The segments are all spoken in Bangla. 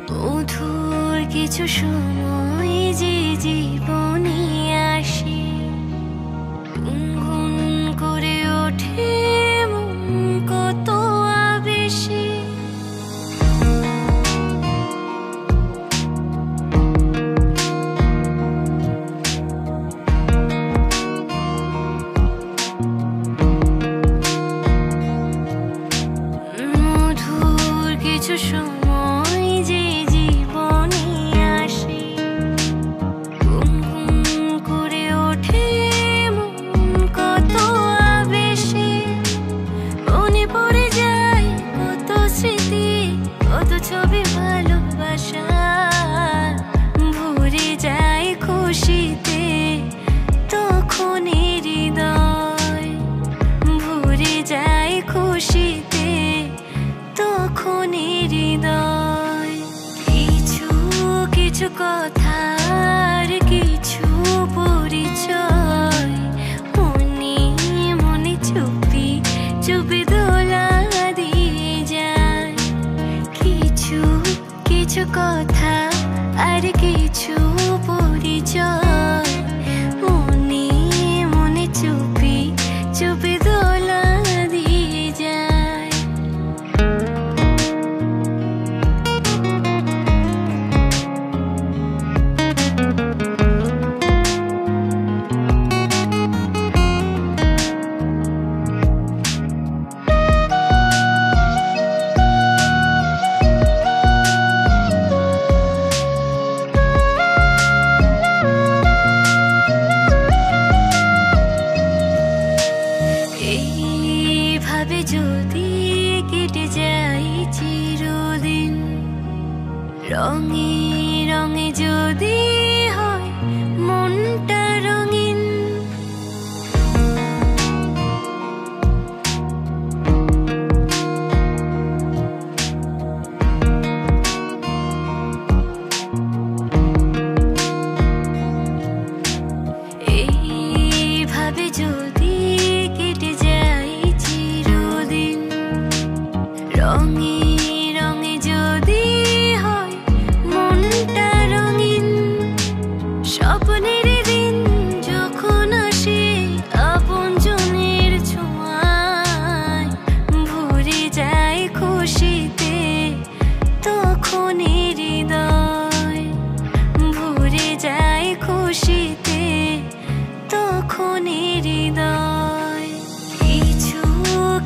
মধুর কিছু সময় যে জীবনে আসে, গুনগুন করে ওঠে মন কত আবেশে। মধুর কিছু সময় যে জীবনে আসে, গুনগুন করে ওঠে মন কত আবেশে। মনে পড়ে যায় কত স্মৃতি, কত ছবি ভালোবাসা, ভরে যায় খুশিতে তখন হৃদয়, ভরে যায় খুশিতে তখন হৃদয়। কিছু কিছু কথার কিছু পরিচয়, মনে মনে চুপি চুপি দোলা দিয়ে যায়। কিছু কিছু কথা আর কিছু পরিচয়, মনে মনে চুপি চুপি দোলা দিয়ে যায়। এইভাবে যদি কেটে যায় চিরদিন, রঙে রঙে যদি হয় মনটা রঙিন। এইভাবে যদি কেটে যায় চিরদিন, রঙে রঙে যদি হয় মনটা রঙিন। স্বপ্নের দিন যখন আসে আপনজনের ছোঁয়ায়, ভরে যায় খুশিতে তখন হৃদয়, ভরে যায় খুশিতে তখন হৃদয়। কিছু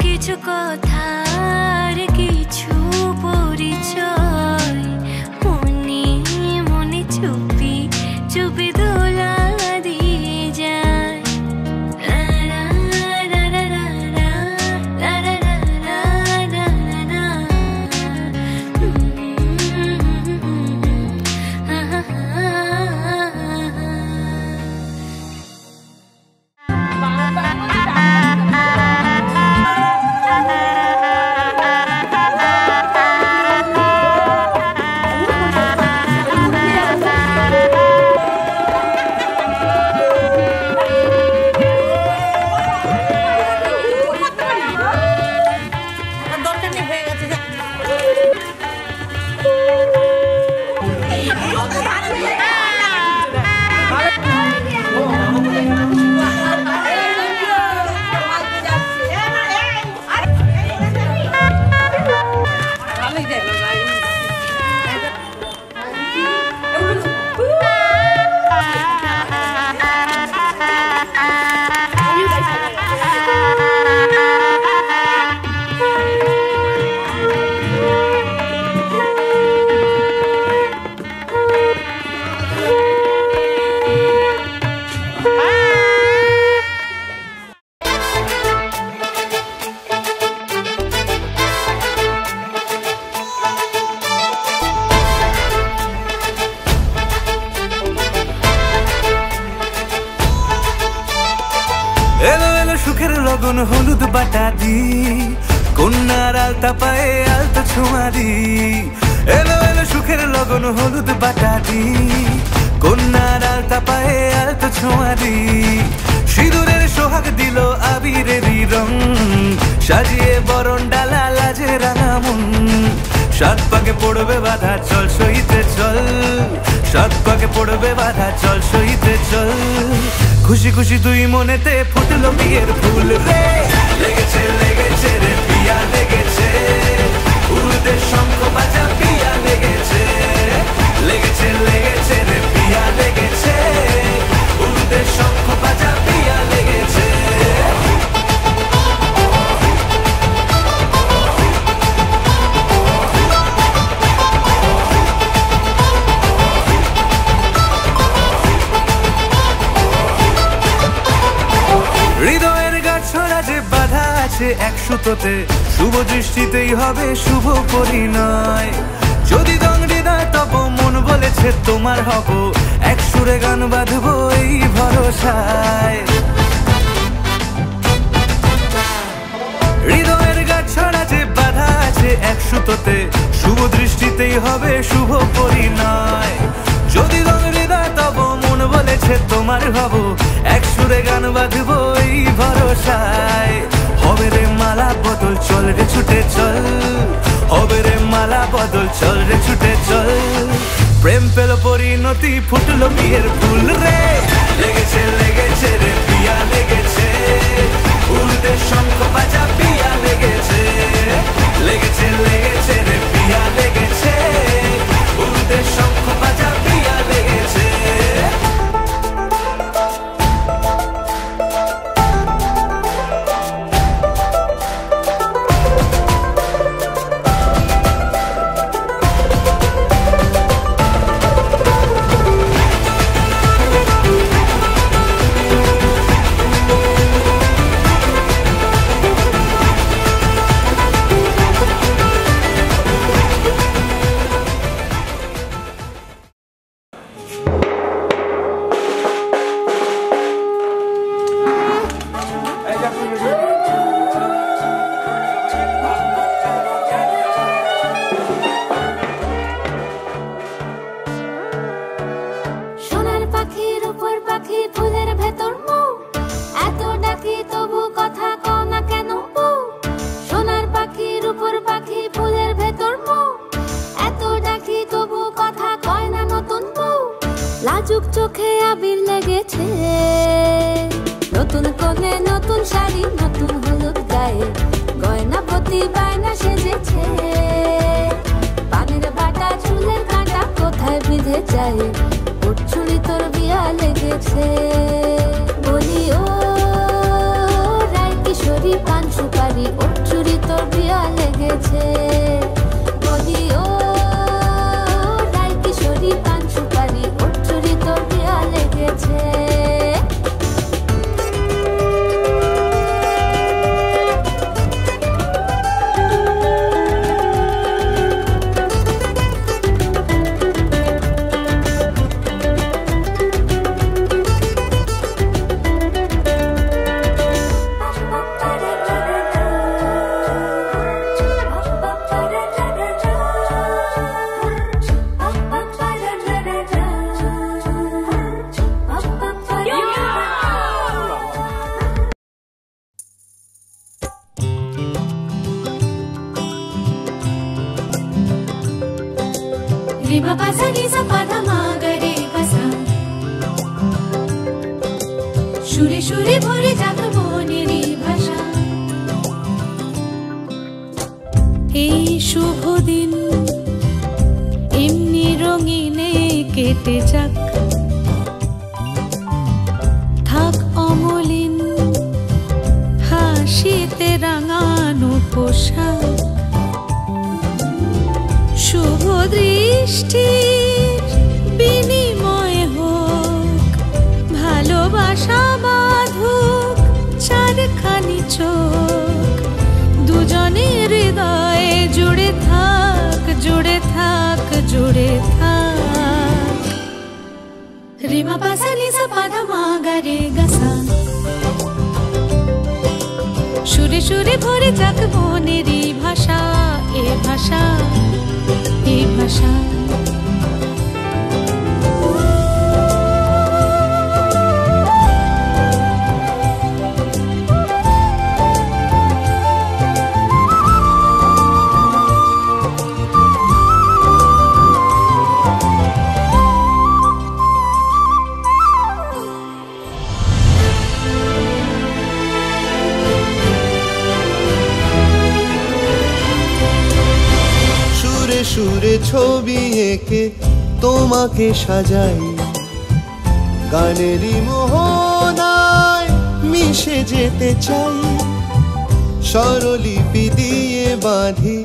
কিছু কথার কিছু পরিচয়, মনে মনে চুপি চুপি দোলা দিয়ে যায়। লা লা লা লা লা লা লা লা লা লা লা। সুখের লগন হলুদ বাটা দি, কন্যার আলতা পায়ে আলতা ছোঁয়া দি। এলো এলো সুখের লগন হলুদ বাটা দি, কন্যার আলতা পায়ে আলতো ছোঁয়া দি সিঁদুরের সোহাগ দিল আবিরেরই রং সাজিয়ে বরণ ডালা লাজে রাঙা মন সাত পাকে পড়বে বাধা চল সইতে চল সাত পাকে পড়বে বাধা চল সইতে চল খুশি খুশি দুই মনেতে ফুটলো বিয়ের ফুল রে লেগেছে লেগেছে রে পিয়া লেগেছে উলুদের শঙ্খ বাজা পিয়া লেগেছে লেগেছে লেগেছে রে পিয়া লেগেছে উলুদের শঙ্খ বাজা পিয়া লেগেছে হৃদয়ের গাছড়া যে বাধা আছে এক সুতোতে শুভ দৃষ্টিতেই হবে শুভ পরিণয় যদি দংহৃদয় তব মন বলেছে তোমার হব এক সুরে গান বাঁধবো এই ভরসায় হৃদয়ের গাছড়া যে বাধা আছে এক সুতোতে শুভ দৃষ্টিতেই হবে শুভ পরিণয় যদি দংহৃদয় তব মন বলেছে তোমার হব এক সুরে গান বাঁধবো এই ভরসায় হবে রে মালা বদল চল রে ছুটে চল হবে রে মালা বদল চল রে ছুটে চল প্রেম পেল পরিণতি ফুটলো বিয়ের ফুল রে লেগেছে লেগেছে রে পিয়া লেগেছে উলুদের শঙ্খ বাজা পিয়া লেগেছে লেগেছে লেগেছে রে পিয়া লেগেছে উলুদের শঙ্খ বাজা পিয়া লেগেছে লাজুক চোখে আবির লেগেছে নতুন কোণে নতুন শাড়ি নতুন হলুদ গায়ে গয়না প্রতি বায়না সেজেছে পানের বাটা চুলের কাঁটা কোথায় বিঁধে যায় ওর চুড়ি তোর বিয়া লেগেছে বলি ও রায় কিশোরী পান সুপারি ওর চুড়ি তোর বিয়া লেগেছে বলি ও রায় কিশোরী পান সুপারি ওর চুড়ি তোর বিয়া লেগেছে সুরে সুরে ভরে যাক মনেরই ভাষা এই শুভ দিন এমনি রঙিনে কেটে যাক থাক অমলিন হাসিতে রাঙানো পোশাক শুভ দৃষ্টির বিনিময় হোক ভালোবাসা বাঁধুক চারখানি চোখ দুজনের হৃদয়ে জুড়ে থাক জুড়ে থাক জুড়ে থাক রিমা পাসা নিসা পাধা মা রে গাসা সুরে সুরে ভরে যাক মনেরই ভাষা এ ভাষা এ ভাষা এঁকে তোমাকে সাজাই, গানেরই মোহনায় মিশে যেতে চাই। স্বরলিপি দিয়ে বাঁধি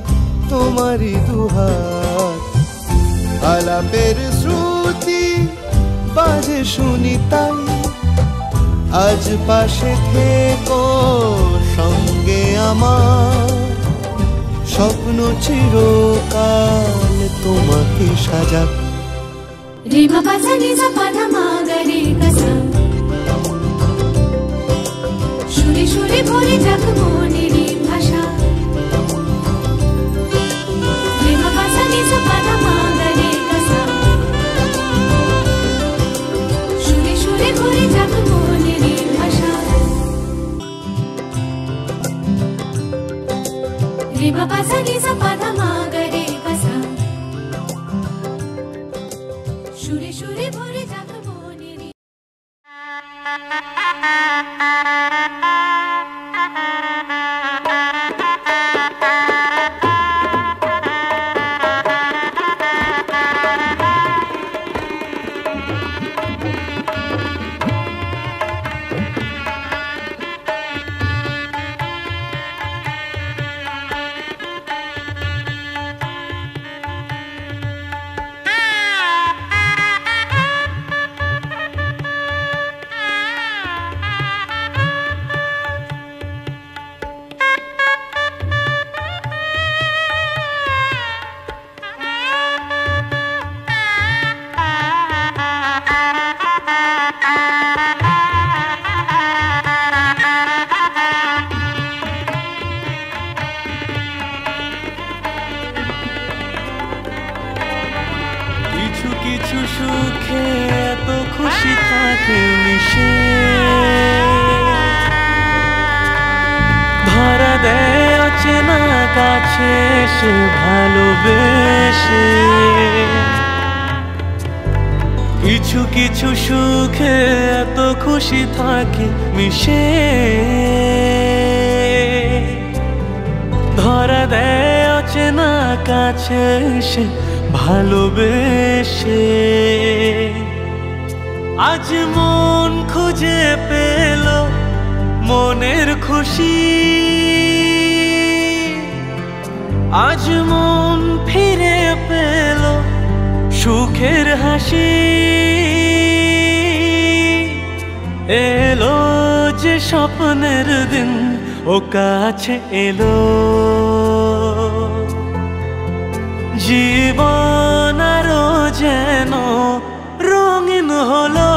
তোমারই দুহাত, আলাপের শ্রুতি বাজে শুনি তাই। আজ পাশে থেকো সঙ্গে আমার, স্বপ্ন চিরকাল তোমাকে সাজাক। রে মা পা সা নি সা পা ধা মা গা রে গা সা, সুরে সুরে ভরে যাক মনের ভাষা। রে মা পা সা নি সা পা ধা মা গা রে গা সা, সুরে সুরে ভরে যাক মনের ভাষা। রে মা পা সা নি সা পা ধা মা গা রে গা সা, সুরে সুরে ভরে যাক মনের। কিছু কিছু সুখে এত খুশি থাকে মিশে, ধরা দেয় অচেনা কাছে সে ভালোবেসে। কিছু কিছু সুখে এত খুশি থাকে মিশে, ধরা দেয় অচেনা কাছে সে ভালোবেসে। আজ মন খুঁজে পেল মনের খুশি, আজ মন ফিরে পেল সুখের হাসি। এলো যে স্বপ্নের দিন ও কাছে এলো, জীবন আরো যেন রঙিন হলো।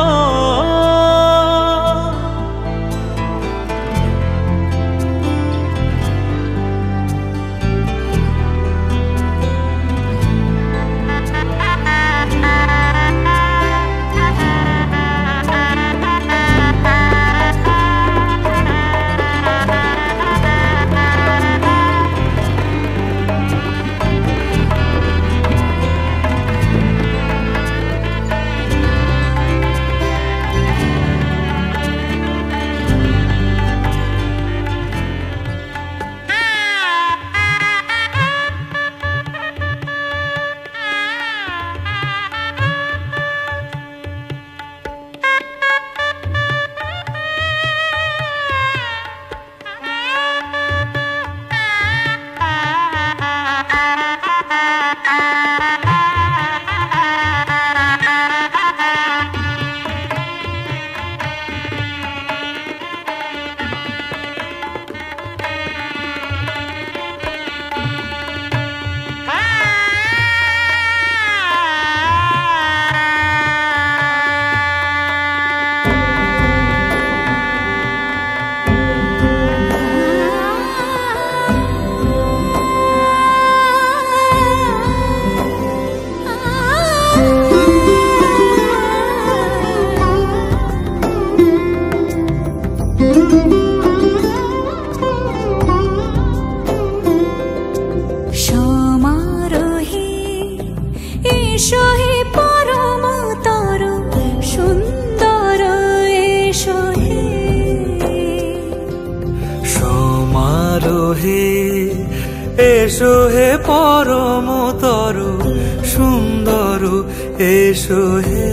এসো হে।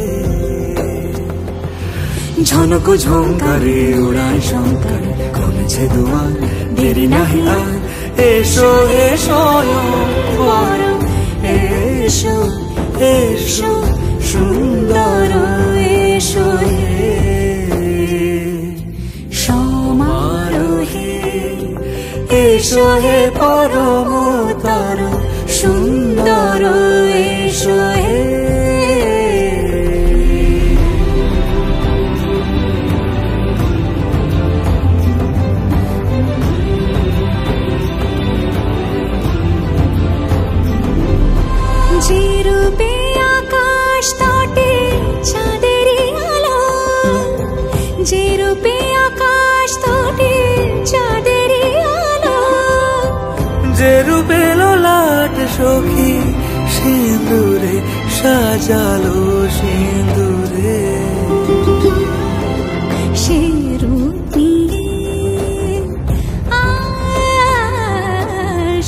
ঝনক ঝঙ্কারে উড়ায় শঙ্কারে কমেছে দুয়ার, দেরি নাহি আর। এসো এসো পরম এসো এসো সুন্দর এসো হে সমারোহে। এসো হে পরমতর সুন্দর এসো হে। যে রূপে আকাশ তটে চাঁদেরই আলো, যে রূপে আকাশ তটে চাঁদেরই আলো, যে রূপে ললাট সখী সিঁদুরে সাজালো সিঁদুরে। সে রূপ নিয়ে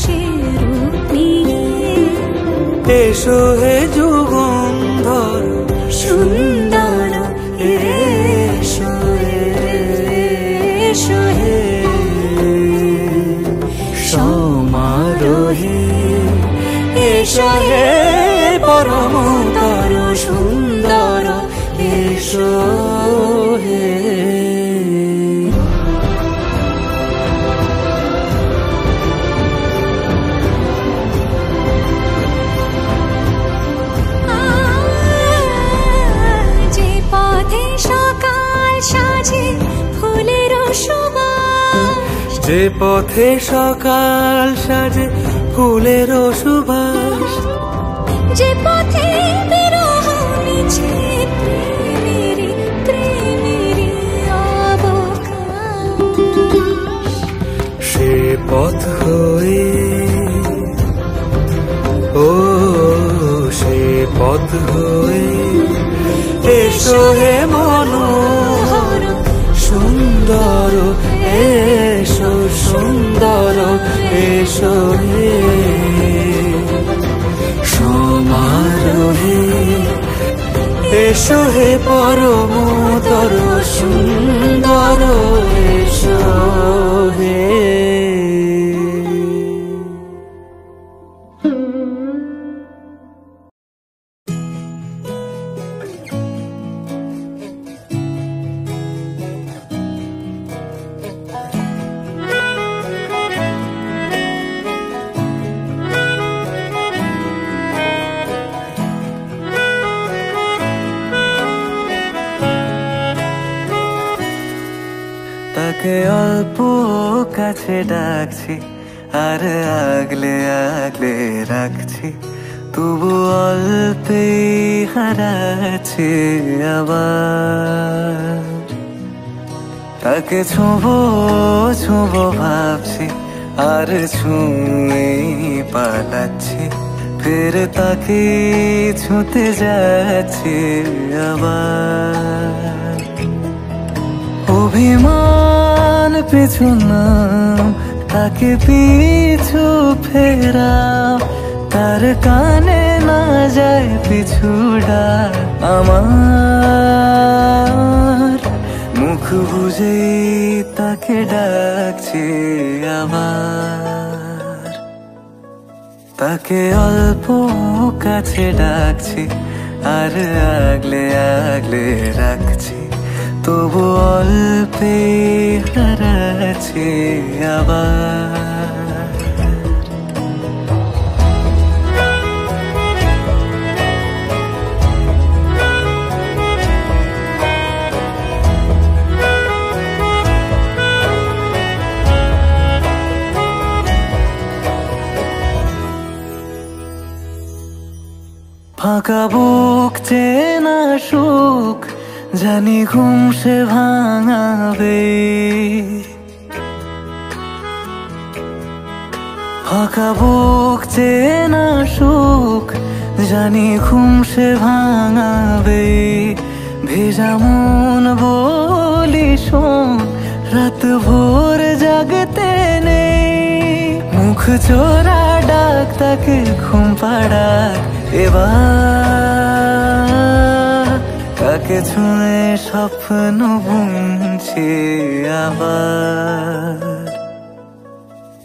সে রূপ নিয়ে এসো হে যুগন্ধর সুন্দর এসো এসো হে সমারোহে। এসো হে পরমতর সুন্দর এসো হে। যে পথে সকাল সাজে ফুলের সুবাস, যে পথে সকাল সাজে ফুলের সুবাস, যে পথে বিরহ মিছে প্রেমেরই প্রেমেরই অবকাশ, সে পথ হয়ে ও সে পথ হয়ে এসো হে মনোহর সুন্দর এসো সুন্দর এসো হে সমারোহে। এসো হে পরমতর সুন্দর এসো হে। তাকে অল্প কাছে ডাকছি আর আগলে আগলে রাখছি, তবু অল্পে হারাচ্ছি আবার। তাকে ছোঁবো ছোঁবো ভাবছি আর ছুঁয়ে পালাচ্ছি, ফের তাকে ছুঁতে যাচ্ছি আবার। অভিমান পিছু নাম তাকে পিছু ফেরাও, তার কানে না যায় পিছু ডাক আমার। মুখ বুঝে তাকে ডাকছি আবার। তাকে অল্প কাছে ডাকছি আর আগলে আগলে রাখছি, তবু অল্পে হারাচ্ছি আবার। ফাঁকা বুক চেনা সুখ জানি ঘুম সে ভাঙাবে, ফাঁকা বুক চেনা সুখ জানি ঘুম সে ভাঙাবে। ভেজা মন বলি শোন রাত ভোর জাগতে নেই, মুখ চোরা ডাক তাকে ঘুম পাড়াক এবার। তোমাকে ছুঁয়ে স্বপ্ন বুনছি আবার।